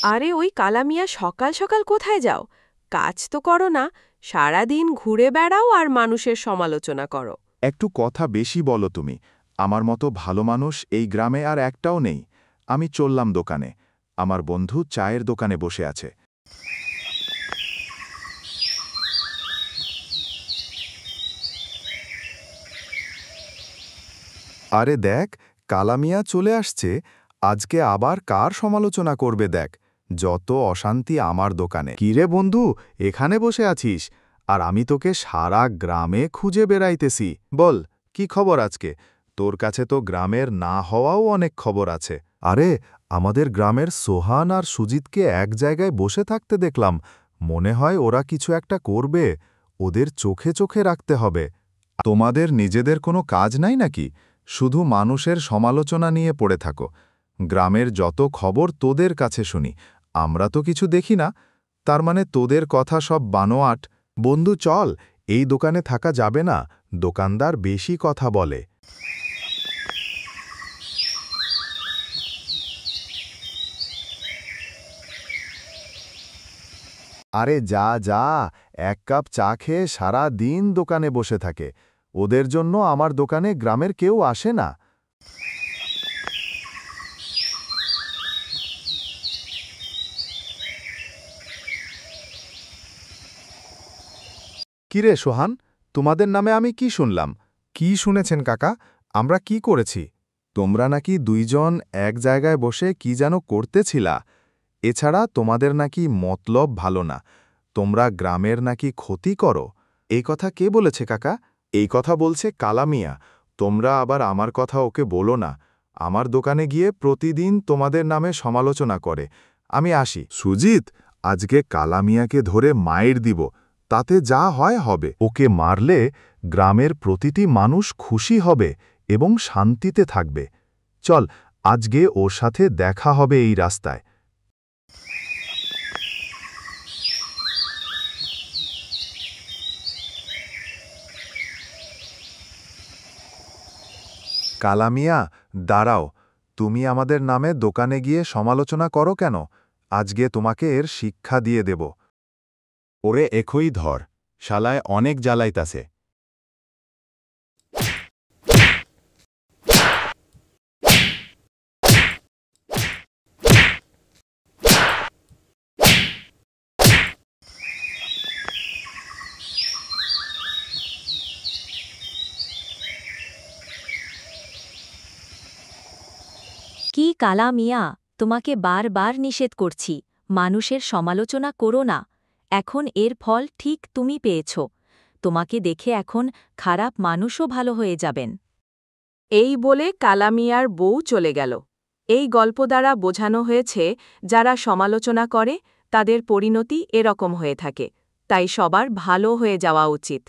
আরে ওই কালামিয়া সকাল সকাল কোথায় যাও? কাজ তো করো না, সারাদিন ঘুরে বেড়াও আর মানুষের সমালোচনা করো। একটু কথা বেশি বলো তুমি। আমার মতো ভালো মানুষ এই গ্রামে আর একটাও নেই। আমি চললাম দোকানে। আমার বন্ধু চায়ের দোকানে বসে আছে। আরে দেখ, কালামিয়া চলে আসছে। আজকে আবার কার সমালোচনা করবে দেখ। যত অশান্তি আমার দোকানে। কিরে বন্ধু, এখানে বসে আছিস? আর আমি তোকে সারা গ্রামে খুঁজে বেড়াইতেছি। বল, কি খবর আজকে? তোর কাছে তো গ্রামের না হওয়াও অনেক খবর আছে। আরে, আমাদের গ্রামের সোহান আর সুজিতকে এক জায়গায় বসে থাকতে দেখলাম। মনে হয় ওরা কিছু একটা করবে। ওদের চোখে চোখে রাখতে হবে। তোমাদের নিজেদের কোনো কাজ নাই নাকি? শুধু মানুষের সমালোচনা নিয়ে পড়ে থাকো। গ্রামের যত খবর তোদের কাছে শুনি। আমরা তো কিছু দেখি না। তার মানে তোদের কথা সব বানোয়াট। বন্ধু চল, এই দোকানে থাকা যাবে না। দোকানদার বেশি কথা বলে। আরে যা যা, এক কাপ চা খেয়ে সারা দিন দোকানে বসে থাকে। ওদের জন্য আমার দোকানে গ্রামের কেউ আসে না। কিরে সোহান, তোমাদের নামে আমি কি শুনলাম? কি শুনেছেন কাকা? আমরা কি করেছি? তোমরা নাকি দুইজন এক জায়গায় বসে কি যেন করতেছিলা। এছাড়া তোমাদের নাকি মতলব ভালো না। তোমরা গ্রামের নাকি ক্ষতি করো। এই কথা কে বলেছে কাকা? এই কথা বলছে কালামিয়া। তোমরা আবার আমার কথা ওকে বলো না। আমার দোকানে গিয়ে প্রতিদিন তোমাদের নামে সমালোচনা করে। আমি আসি। সুজিত, আজকে কালামিয়াকে ধরে মাইর দিব। তাতে যা হয় হবে। ওকে মারলে গ্রামের প্রতিটি মানুষ খুশি হবে এবং শান্তিতে থাকবে। চল, আজকে ওর সাথে দেখা হবে এই রাস্তায়। কালামিয়া, দাঁড়াও। তুমি আমাদের নামে দোকানে গিয়ে সমালোচনা করো কেন? আজকে তোমাকে এর শিক্ষা দিয়ে দেব। ওরে এখই ধর, শালায় অনেক জ্বালাইতাছে। কি কালা মিয়া, তোমাকে বারবার নিষেধ করছি, মানুষের সমালোচনা করো না। এখন এর ফল ঠিক তুমি পেয়েছ। তোমাকে দেখে এখন খারাপ মানুষও ভালো হয়ে যাবেন। এই বলে কালামিয়ার বউ চলে গেল। এই গল্প দ্বারা বোঝানো হয়েছে, যারা সমালোচনা করে তাদের পরিণতি এরকম হয়ে থাকে। তাই সবার ভালো হয়ে যাওয়া উচিত।